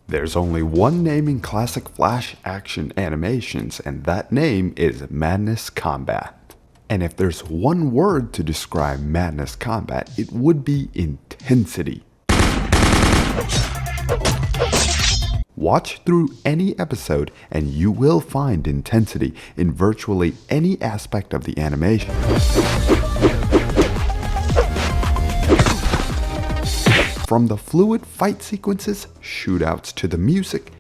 There's only one name in classic Flash action animations, and that name is Madness Combat. And if there's one word to describe Madness Combat, it would be intensity. Watch through any episode and you will find intensity in virtually any aspect of the animation. From the fluid fight sequences, shootouts to the music,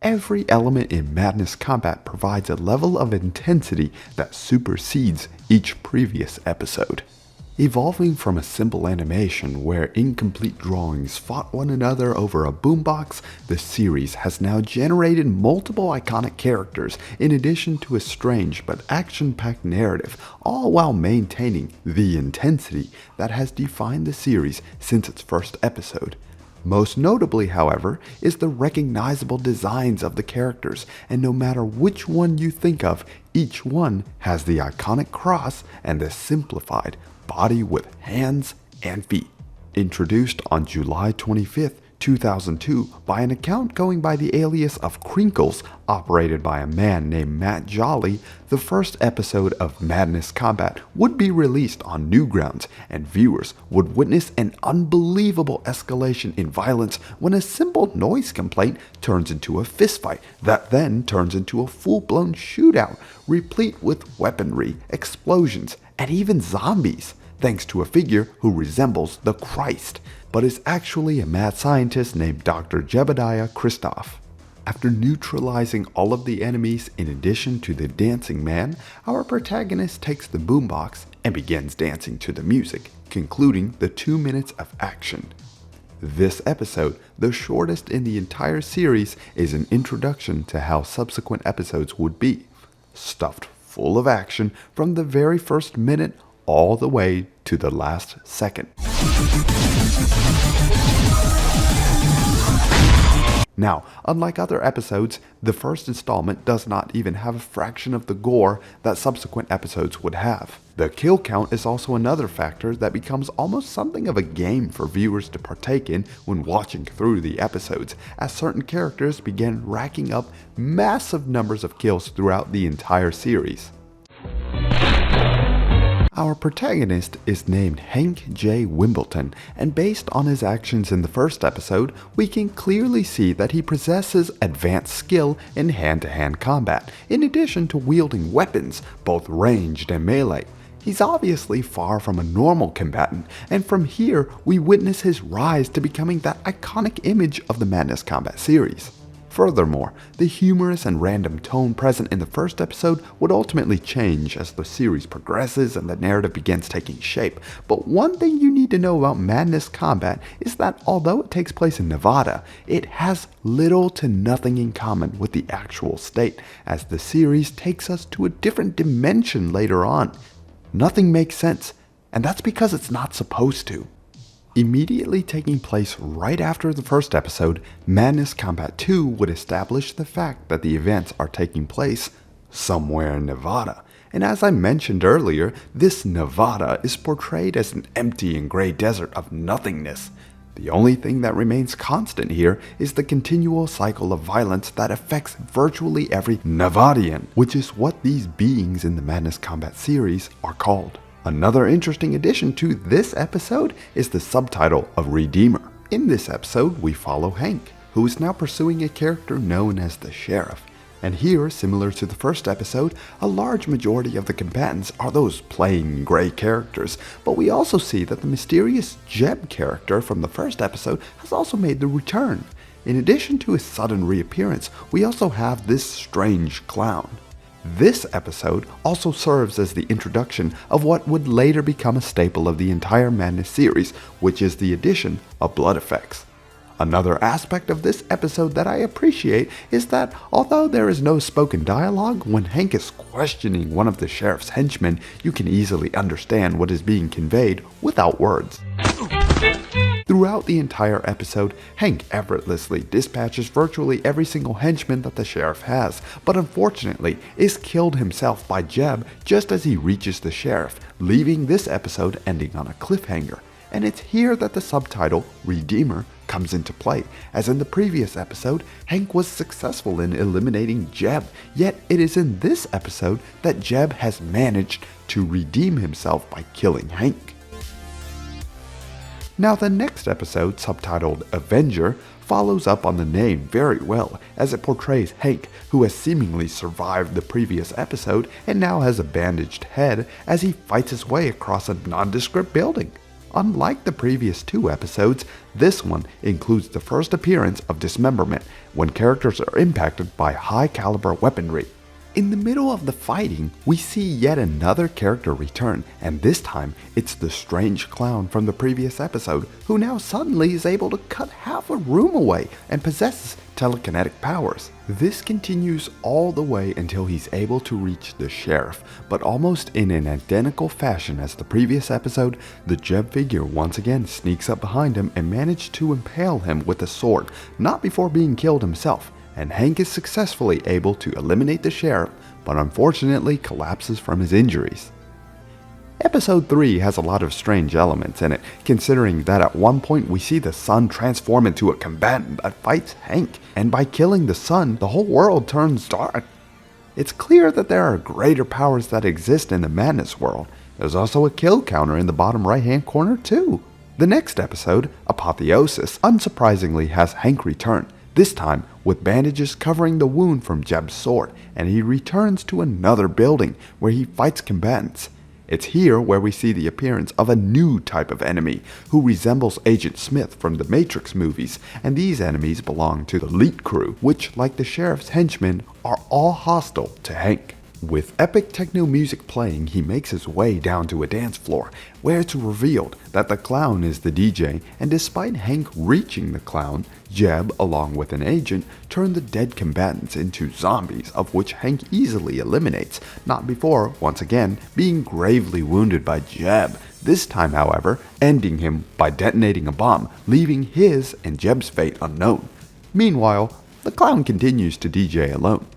every element in Madness Combat provides a level of intensity that supersedes each previous episode. Evolving from a simple animation where incomplete drawings fought one another over a boombox, the series has now generated multiple iconic characters in addition to a strange but action-packed narrative, all while maintaining the intensity that has defined the series since its first episode. Most notably, however, is the recognizable designs of the characters, and no matter which one you think of, each one has the iconic cross and the simplified body with hands and feet. Introduced on July 25th, 2002 by an account going by the alias of Krinkels, operated by a man named Matt Jolly, the first episode of Madness Combat would be released on Newgrounds, and viewers would witness an unbelievable escalation in violence when a simple noise complaint turns into a fistfight that then turns into a full-blown shootout, replete with weaponry, explosions, and even zombies, thanks to a figure who resembles the Christ, but is actually a mad scientist named Dr. Jebediah Christoph. After neutralizing all of the enemies in addition to the dancing man, our protagonist takes the boombox and begins dancing to the music, concluding the 2 minutes of action. This episode, the shortest in the entire series, is an introduction to how subsequent episodes would be, stuffed full of action from the very first minute all the way to the last second. Now, unlike other episodes, the first installment does not even have a fraction of the gore that subsequent episodes would have. The kill count is also another factor that becomes almost something of a game for viewers to partake in when watching through the episodes, as certain characters begin racking up massive numbers of kills throughout the entire series. Our protagonist is named Hank J. Wimbledon, and based on his actions in the first episode, we can clearly see that he possesses advanced skill in hand-to-hand combat, in addition to wielding weapons, both ranged and melee. He's obviously far from a normal combatant, and from here we witness his rise to becoming that iconic image of the Madness Combat series. Furthermore, the humorous and random tone present in the first episode would ultimately change as the series progresses and the narrative begins taking shape. But one thing you need to know about Madness Combat is that although it takes place in Nevada, it has little to nothing in common with the actual state, as the series takes us to a different dimension later on. Nothing makes sense, and that's because it's not supposed to. Immediately taking place right after the first episode, Madness Combat 2 would establish the fact that the events are taking place somewhere in Nevada. And as I mentioned earlier, this Nevada is portrayed as an empty and gray desert of nothingness. The only thing that remains constant here is the continual cycle of violence that affects virtually every Nevadian, which is what these beings in the Madness Combat series are called. Another interesting addition to this episode is the subtitle of Redeemer. In this episode, we follow Hank, who is now pursuing a character known as the Sheriff. And here, similar to the first episode, a large majority of the combatants are those plain gray characters, but we also see that the mysterious Jeb character from the first episode has also made the return. In addition to his sudden reappearance, we also have this strange clown. This episode also serves as the introduction of what would later become a staple of the entire Madness series, which is the addition of blood effects. Another aspect of this episode that I appreciate is that although there is no spoken dialogue, when Hank is questioning one of the sheriff's henchmen, you can easily understand what is being conveyed without words. Throughout the entire episode, Hank effortlessly dispatches virtually every single henchman that the sheriff has, but unfortunately is killed himself by Jeb just as he reaches the sheriff, leaving this episode ending on a cliffhanger. and it's here that the subtitle, Redeemer, comes into play, as in the previous episode, Hank was successful in eliminating Jeb, yet it is in this episode that Jeb has managed to redeem himself by killing Hank. Now the next episode, subtitled Avenger, follows up on the name very well, as it portrays Hank, who has seemingly survived the previous episode and now has a bandaged head as he fights his way across a nondescript building. Unlike the previous two episodes, this one includes the first appearance of dismemberment, when characters are impacted by high-caliber weaponry. In the middle of the fighting, we see yet another character return, and this time it's the strange clown from the previous episode, who now suddenly is able to cut half a room away and possesses telekinetic powers. This continues all the way until he's able to reach the sheriff, but almost in an identical fashion as the previous episode, the Jeb figure once again sneaks up behind him and manages to impale him with a sword, not before being killed himself. And Hank is successfully able to eliminate the sheriff, but unfortunately collapses from his injuries. Episode 3 has a lot of strange elements in it, considering that at one point we see the sun transform into a combatant that fights Hank, and by killing the sun, the whole world turns dark. It's clear that there are greater powers that exist in the Madness world. There's also a kill counter in the bottom right hand corner too. The next episode, Apotheosis, unsurprisingly has Hank return, this time with bandages covering the wound from Jeb's sword, and he returns to another building where he fights combatants. It's here where we see the appearance of a new type of enemy who resembles Agent Smith from the Matrix movies, and these enemies belong to the Elite Crew, which, like the sheriff's henchmen, are all hostile to Hank. With epic techno music playing, he makes his way down to a dance floor, where it's revealed that the clown is the DJ, and despite Hank reaching the clown, Jeb, along with an agent, turn the dead combatants into zombies, of which Hank easily eliminates, not before, once again, being gravely wounded by Jeb, this time, however, ending him by detonating a bomb, leaving his and Jeb's fate unknown. Meanwhile, the clown continues to DJ alone.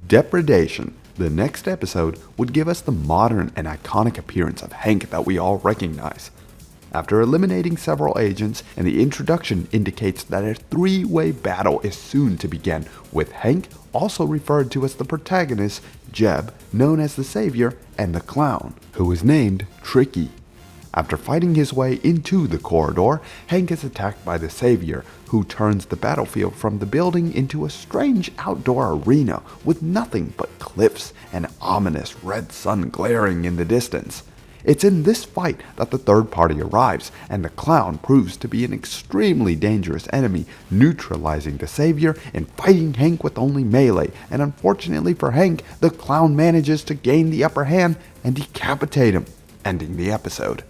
Depredation. The next episode would give us the modern and iconic appearance of Hank that we all recognize. After eliminating several agents, and the introduction indicates that a three-way battle is soon to begin, with Hank, also referred to as the protagonist, Jeb, known as the Savior, and the Clown, who is named Tricky. After fighting his way into the corridor, Hank is attacked by the Savior, who turns the battlefield from the building into a strange outdoor arena with nothing but cliffs and ominous red sun glaring in the distance. It's in this fight that the third party arrives, and the Clown proves to be an extremely dangerous enemy, neutralizing the Savior and fighting Hank with only melee, and unfortunately for Hank, the Clown manages to gain the upper hand and decapitate him, ending the episode.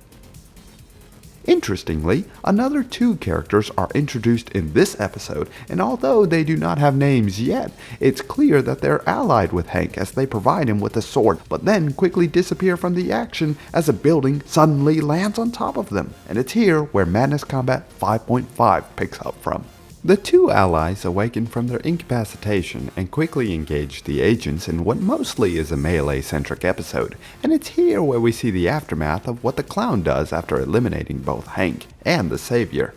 Interestingly, another two characters are introduced in this episode, and although they do not have names yet, it's clear that they're allied with Hank as they provide him with a sword, but then quickly disappear from the action as a building suddenly lands on top of them, and it's here where Madness Combat 5.5 picks up from. The two allies awaken from their incapacitation and quickly engage the agents in what mostly is a melee-centric episode, and it's here where we see the aftermath of what the Clown does after eliminating both Hank and the Savior.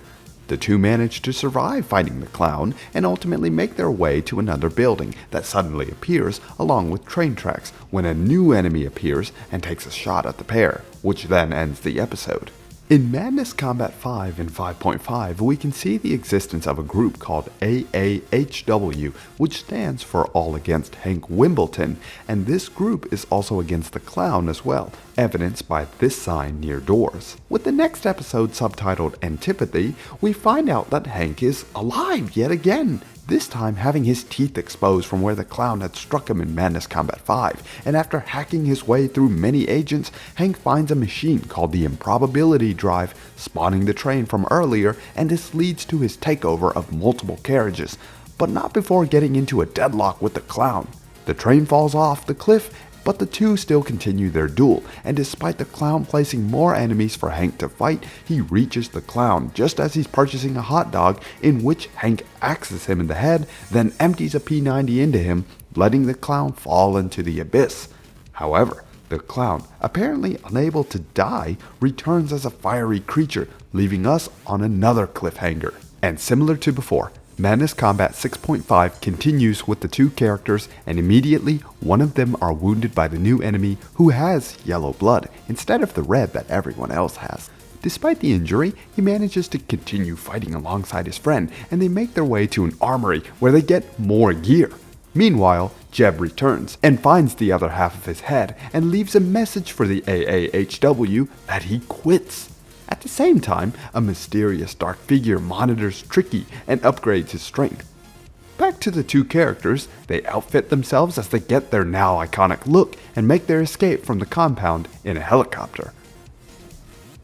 The two manage to survive fighting the Clown and ultimately make their way to another building that suddenly appears along with train tracks when a new enemy appears and takes a shot at the pair, which then ends the episode. In Madness Combat 5 and 5.5, we can see the existence of a group called AAHW, which stands for All Against Hank Wimbledon, and this group is also against the Clown as well, evidenced by this sign near doors. With the next episode subtitled Antipathy, we find out that Hank is alive yet again, this time having his teeth exposed from where the Clown had struck him in Madness Combat 5, and after hacking his way through many agents, Hank finds a machine called the Improbability Drive, spawning the train from earlier, and this leads to his takeover of multiple carriages, but not before getting into a deadlock with the Clown. The train falls off the cliff, but the two still continue their duel, and despite the Clown placing more enemies for Hank to fight, he reaches the Clown just as he's purchasing a hot dog, in which Hank axes him in the head, then empties a P90 into him, letting the Clown fall into the abyss. However, the The clown, apparently unable to die, returns as a fiery creature, leaving us on another cliffhanger. And similar to before, Madness Combat 6.5 continues with the two characters, and immediately one of them are wounded by the new enemy who has yellow blood instead of the red that everyone else has. Despite the injury, he manages to continue fighting alongside his friend, and they make their way to an armory where they get more gear. Meanwhile, Jeb returns and finds the other half of his head and leaves a message for the AAHW that he quits. At the same time, a mysterious dark figure monitors Tricky and upgrades his strength. Back to the two characters, they outfit themselves as they get their now iconic look and make their escape from the compound in a helicopter.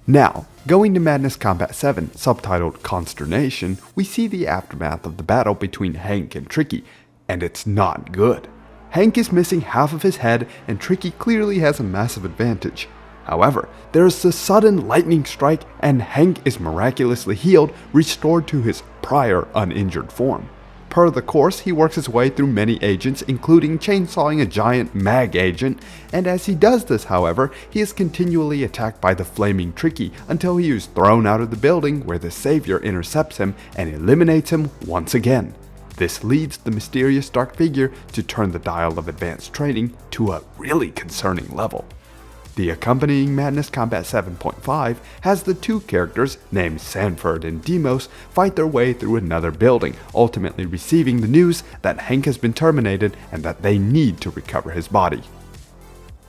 Now, going to Madness Combat 7, subtitled Consternation, we see the aftermath of the battle between Hank and Tricky, and it's not good. Hank is missing half of his head, and Tricky clearly has a massive advantage. However, there is a sudden lightning strike, and Hank is miraculously healed, restored to his prior uninjured form. Per the course, he works his way through many agents, including chainsawing a giant mag agent, and as he does this, however, he is continually attacked by the flaming Tricky until he is thrown out of the building, where the Savior intercepts him and eliminates him once again. This leads the mysterious dark figure to turn the dial of advanced training to a really concerning level. The accompanying Madness Combat 7.5 has the two characters, named Sanford and Demos, fight their way through another building, ultimately receiving the news that Hank has been terminated and that they need to recover his body.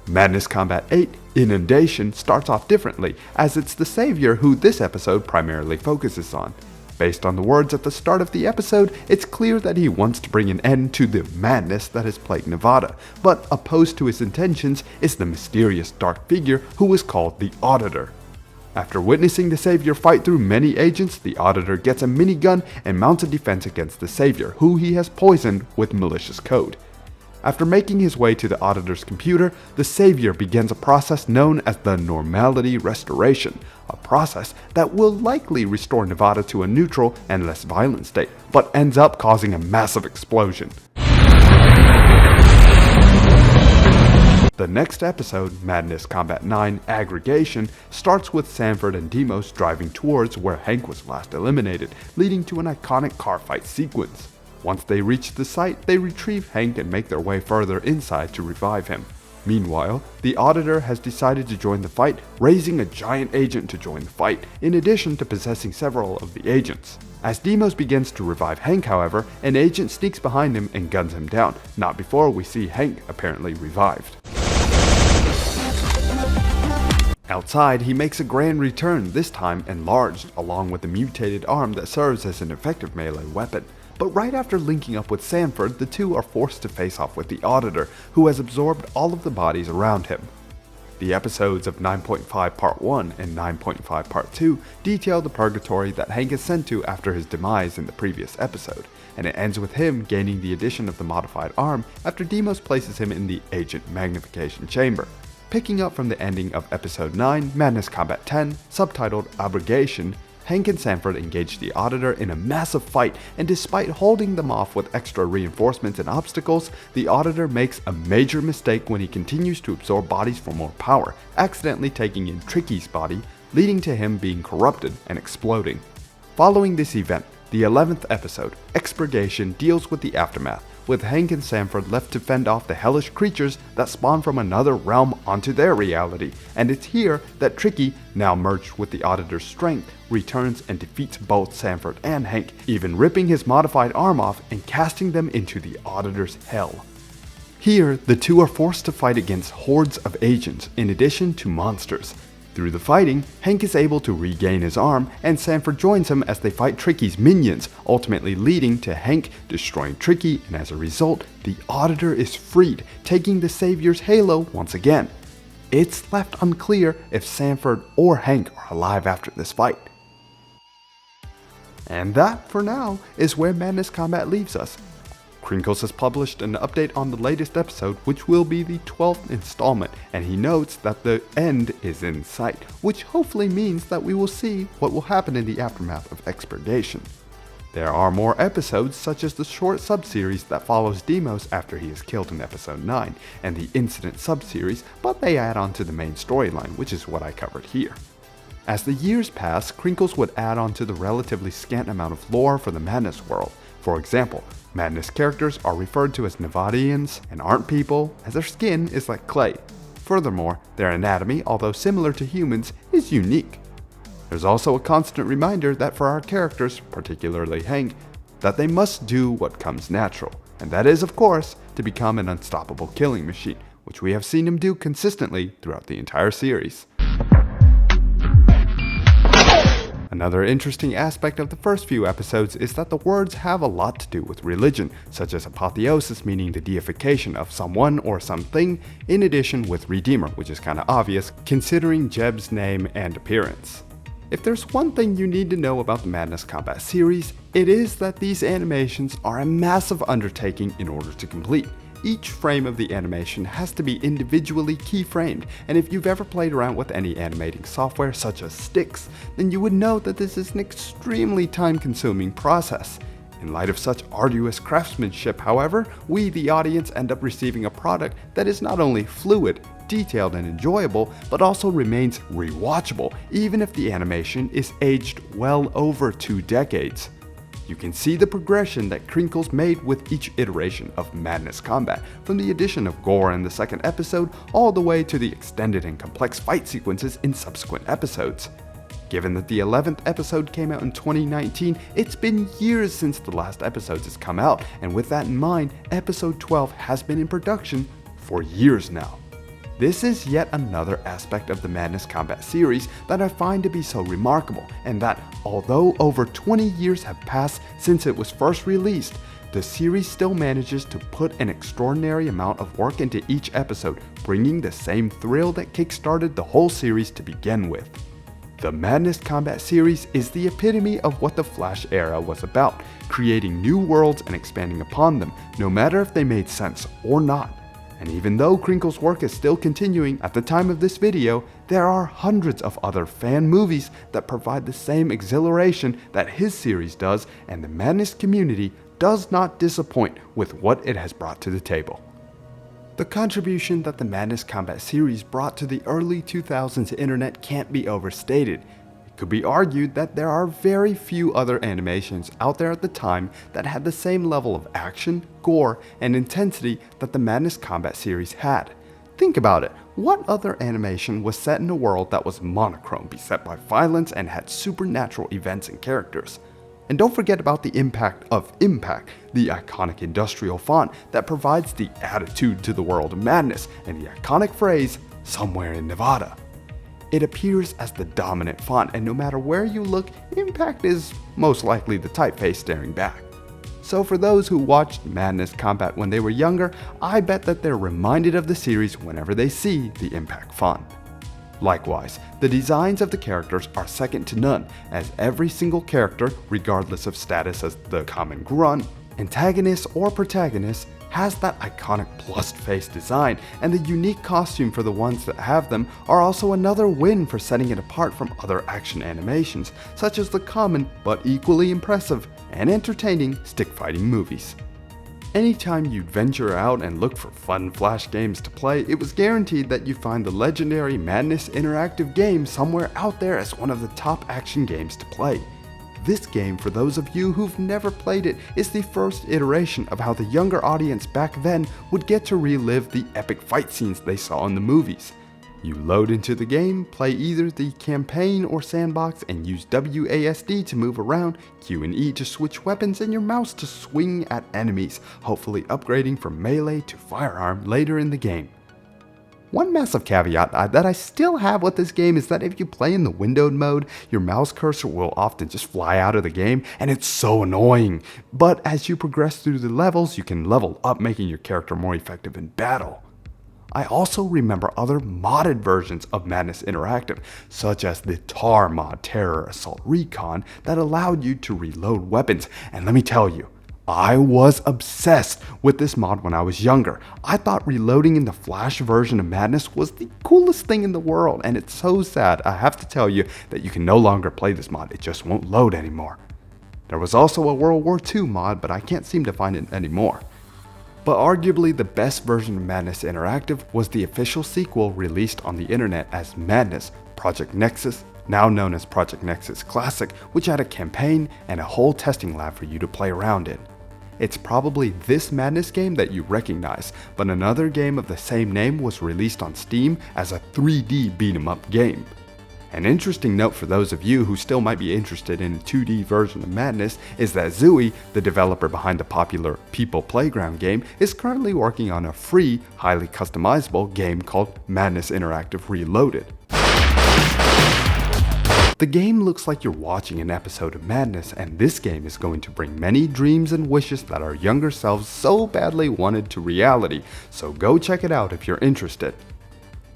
Madness Combat 8, Inundation, starts off differently, as it's the Savior who this episode primarily focuses on. Based on the words at the start of the episode, it's clear that he wants to bring an end to the madness that has plagued Nevada, but opposed to his intentions is the mysterious dark figure who is called the Auditor. After witnessing the Savior fight through many agents, the Auditor gets a minigun and mounts a defense against the Savior, who he has poisoned with malicious code. After making his way to the Auditor's computer, the Savior begins a process known as the Normality Restoration, a process that will likely restore Nevada to a neutral and less violent state, but ends up causing a massive explosion. The next episode, Madness Combat 9 Aggregation, starts with Sanford and Demos driving towards where Hank was last eliminated, leading to an iconic car fight sequence. Once they reach the site, they retrieve Hank and make their way further inside to revive him. Meanwhile, the Auditor has decided to join the fight, raising a giant agent to join the fight, in addition to possessing several of the agents. As Demos begins to revive Hank, however, an agent sneaks behind him and guns him down, not before we see Hank apparently revived. Outside, he makes a grand return, this time enlarged, along with a mutated arm that serves as an effective melee weapon. But right after linking up with Sanford, the two are forced to face off with the Auditor, who has absorbed all of the bodies around him. The episodes of 9.5 Part 1 and 9.5 Part 2 detail the purgatory that Hank is sent to after his demise in the previous episode, and it ends with him gaining the addition of the modified arm after Demos places him in the Agent Magnification Chamber. Picking up from the ending of Episode 9, Madness Combat 10, subtitled Abrogation, Hank and Sanford engage the Auditor in a massive fight, and despite holding them off with extra reinforcements and obstacles, the Auditor makes a major mistake when he continues to absorb bodies for more power, accidentally taking in Tricky's body, leading to him being corrupted and exploding. Following this event, the 11th episode, Expurgation, deals with the aftermath, with Hank and Sanford left to fend off the hellish creatures that spawn from another realm onto their reality, and it's here that Tricky, now merged with the Auditor's strength, returns and defeats both Sanford and Hank, even ripping his modified arm off and casting them into the Auditor's hell. Here, the two are forced to fight against hordes of agents in addition to monsters. Through the fighting, Hank is able to regain his arm, and Sanford joins him as they fight Tricky's minions, ultimately leading to Hank destroying Tricky, and as a result, the Auditor is freed, taking the Savior's halo once again. It's left unclear if Sanford or Hank are alive after this fight. And that, for now, is where Madness Combat leaves us. Krinkels has published an update on the latest episode, which will be the 12th installment, and he notes that the end is in sight, which hopefully means that we will see what will happen in the aftermath of Expurgation. There are more episodes, such as the short subseries that follows Deimos after he is killed in episode 9, and the Incident subseries, but they add on to the main storyline, which is what I covered here. As the years pass, Krinkels would add on to the relatively scant amount of lore for the Madness world. For example, Madness characters are referred to as Nevadians and aren't people, as their skin is like clay. Furthermore, their anatomy, although similar to humans, is unique. There's also a constant reminder that for our characters, particularly Hank, that they must do what comes natural, and that is, of course, to become an unstoppable killing machine, which we have seen him do consistently throughout the entire series. Another interesting aspect of the first few episodes is that the words have a lot to do with religion, such as apotheosis meaning the deification of someone or something, in addition with Redeemer, which is kinda obvious considering Jeb's name and appearance. If there's one thing you need to know about the Madness Combat series, it is that these animations are a massive undertaking in order to complete. Each frame of the animation has to be individually keyframed, and if you've ever played around with any animating software such as Sticks, then you would know that this is an extremely time-consuming process. In light of such arduous craftsmanship, however, we, the audience, end up receiving a product that is not only fluid, detailed, and enjoyable, but also remains rewatchable, even if the animation is aged well over 2 decades. You can see the progression that Krinkels made with each iteration of Madness Combat, from the addition of gore in the second episode all the way to the extended and complex fight sequences in subsequent episodes. Given that the 11th episode came out in 2019, it's been years since the last episode has come out, and with that in mind, episode 12 has been in production for years now. This is yet another aspect of the Madness Combat series that I find to be so remarkable, and that although over 20 years have passed since it was first released, the series still manages to put an extraordinary amount of work into each episode, bringing the same thrill that kickstarted the whole series to begin with. The Madness Combat series is the epitome of what the Flash era was about, creating new worlds and expanding upon them, no matter if they made sense or not. And even though Krinkels' work is still continuing at the time of this video, there are hundreds of other fan movies that provide the same exhilaration that his series does, and the Madness community does not disappoint with what it has brought to the table. The contribution that the Madness Combat series brought to the early 2000s internet can't be overstated. It could be argued that there are very few other animations out there at the time that had the same level of action, gore, and intensity that the Madness Combat series had. Think about it, what other animation was set in a world that was monochrome, beset by violence, and had supernatural events and characters? And don't forget about the impact of Impact, the iconic industrial font that provides the attitude to the world of madness, and the iconic phrase, "somewhere in Nevada." It appears as the dominant font, and no matter where you look, Impact is most likely the typeface staring back. So for those who watched Madness Combat when they were younger, I bet that they're reminded of the series whenever they see the Impact font. Likewise, the designs of the characters are second to none, as every single character, regardless of status as the common grunt, antagonist, or protagonist, has that iconic plussed face design, and the unique costume for the ones that have them are also another win for setting it apart from other action animations, such as the common but equally impressive and entertaining stick fighting movies. Anytime you'd venture out and look for fun Flash games to play, it was guaranteed that you'd find the legendary Madness interactive game somewhere out there as one of the top action games to play. This game, for those of you who've never played it, is the first iteration of how the younger audience back then would get to relive the epic fight scenes they saw in the movies. You load into the game, play either the campaign or sandbox, and use WASD to move around, Q and E to switch weapons, and your mouse to swing at enemies, hopefully upgrading from melee to firearm later in the game. One massive caveat that I still have with this game is that if you play in the windowed mode, your mouse cursor will often just fly out of the game, and it's so annoying. But as you progress through the levels, you can level up, making your character more effective in battle. I also remember other modded versions of Madness Interactive, such as the TAR mod Terror Assault Recon, that allowed you to reload weapons, and let me tell you, I was obsessed with this mod when I was younger. I thought reloading in the Flash version of Madness was the coolest thing in the world, and it's so sad I have to tell you that you can no longer play this mod, it just won't load anymore. There was also a World War II mod, but I can't seem to find it anymore. But arguably the best version of Madness Interactive was the official sequel released on the internet as Madness Project Nexus, now known as Project Nexus Classic, which had a campaign and a whole testing lab for you to play around in. It's probably this Madness game that you recognize, but another game of the same name was released on Steam as a 3D beat-em-up game. An interesting note for those of you who still might be interested in a 2D version of Madness is that Zooey, the developer behind the popular People Playground game, is currently working on a free, highly customizable game called Madness Interactive Reloaded. The game looks like you're watching an episode of Madness, and this game is going to bring many dreams and wishes that our younger selves so badly wanted to reality, so go check it out if you're interested.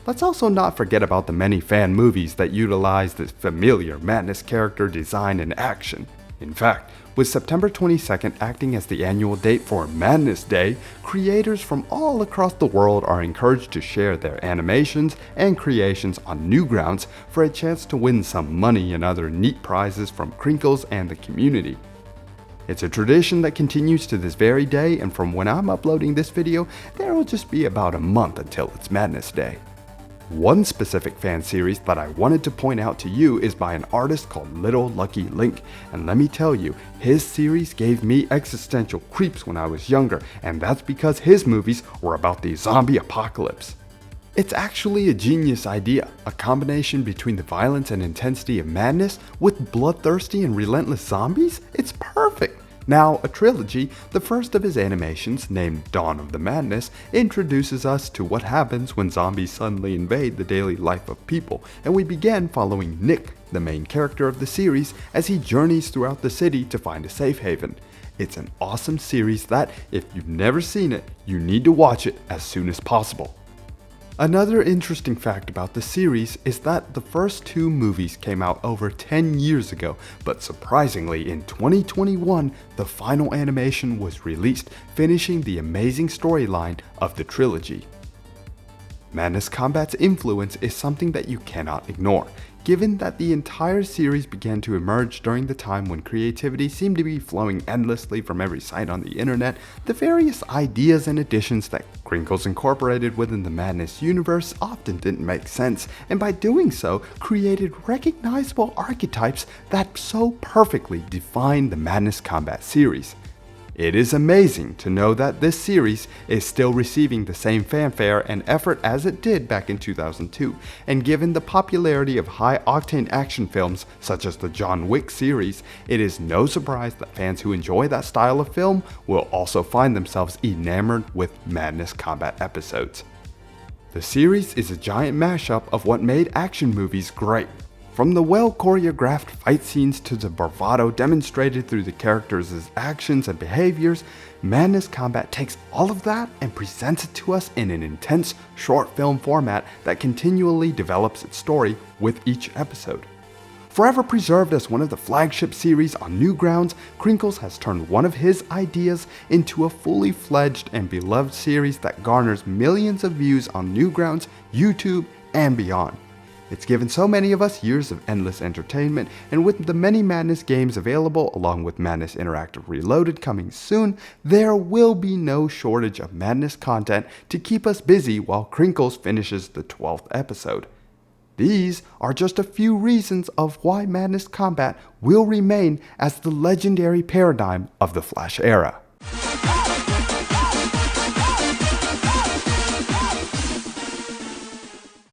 Let's also not forget about the many fan movies that utilize the familiar Madness character design and action. In fact, with September 22nd acting as the annual date for Madness Day, creators from all across the world are encouraged to share their animations and creations on Newgrounds for a chance to win some money and other neat prizes from Krinkels and the community. It's a tradition that continues to this very day, and from when I'm uploading this video, there will just be about a month until it's Madness Day. One specific fan series that I wanted to point out to you is by an artist called Little Lucky Link, and let me tell you, his series gave me existential creeps when I was younger, and that's because his movies were about the zombie apocalypse. It's actually a genius idea, a combination between the violence and intensity of Madness with bloodthirsty and relentless zombies. It's perfect! Now, a trilogy, the first of his animations, named Dawn of the Madness, introduces us to what happens when zombies suddenly invade the daily life of people, and we begin following Nick, the main character of the series, as he journeys throughout the city to find a safe haven. It's an awesome series that, if you've never seen it, you need to watch it as soon as possible. Another interesting fact about the series is that the first two movies came out over 10 years ago, but surprisingly in 2021, the final animation was released, finishing the amazing storyline of the trilogy. Madness Combat's influence is something that you cannot ignore, given that the entire series began to emerge during the time when creativity seemed to be flowing endlessly from every site on the internet. The various ideas and additions that Krinkels incorporated within the Madness universe often didn't make sense, and by doing so, created recognizable archetypes that so perfectly define the Madness Combat series. It is amazing to know that this series is still receiving the same fanfare and effort as it did back in 2002, and given the popularity of high-octane action films such as the John Wick series, it is no surprise that fans who enjoy that style of film will also find themselves enamored with Madness Combat episodes. The series is a giant mashup of what made action movies great. From the well-choreographed fight scenes to the bravado demonstrated through the characters' actions and behaviors, Madness Combat takes all of that and presents it to us in an intense short film format that continually develops its story with each episode. Forever preserved as one of the flagship series on Newgrounds, Krinkels has turned one of his ideas into a fully fledged and beloved series that garners millions of views on Newgrounds, YouTube, and beyond. It's given so many of us years of endless entertainment, and with the many Madness games available, along with Madness Interactive Reloaded coming soon, there will be no shortage of Madness content to keep us busy while Krinkels finishes the 12th episode. These are just a few reasons of why Madness Combat will remain as the legendary paradigm of the Flash era.